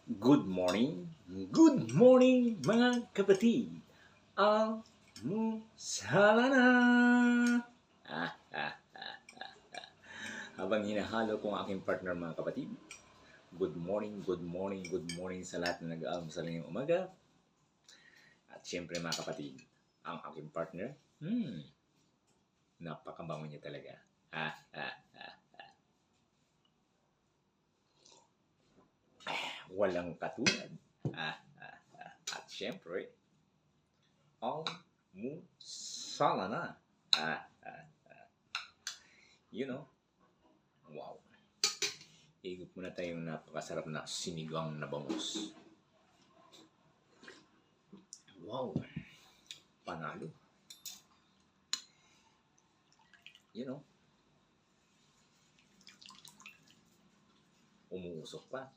Good morning, mga kapatid. Almusala na! Ah, ah, ah. Habang hinahalo ko ang aking partner mga kapatid, good morning, good morning sa lahat na nag-aalmusal ngayong umaga. At syempre mga kapatid, ang aking partner, napakabango niya talaga. Ah, ah, ah. Walang katulad. At syempre, almusala na. You know, wow. Higop muna tayong napakasarap na sinigang na bangus. Wow. Panalo. You know, umuusok pa.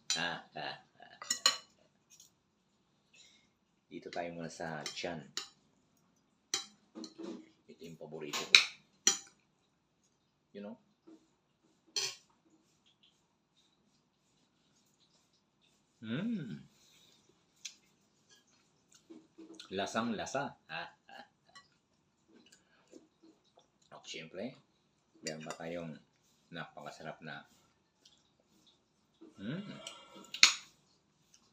Dito tayo muna sa tiyan. Ito yung paborito ko. You know? Lasang-lasa. At syempre, meron pa tayong napakasarap na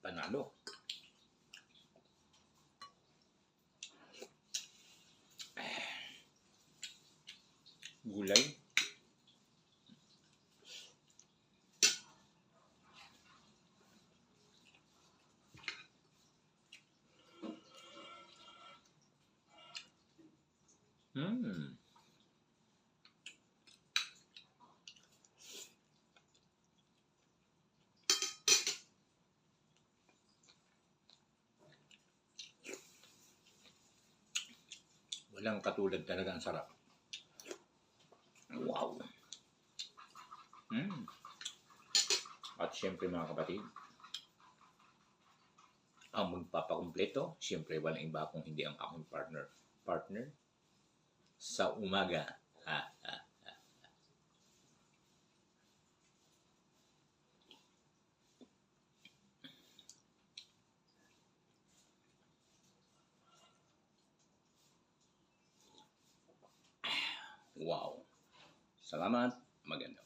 panalo. Gulay. Walang katulad talaga, ang sarap. Wow. At syempre mga kapatid, ang magpapakumpleto, syempre walang iba kung hindi ang aking partner sa umaga. Wow. Salamat. Maganda.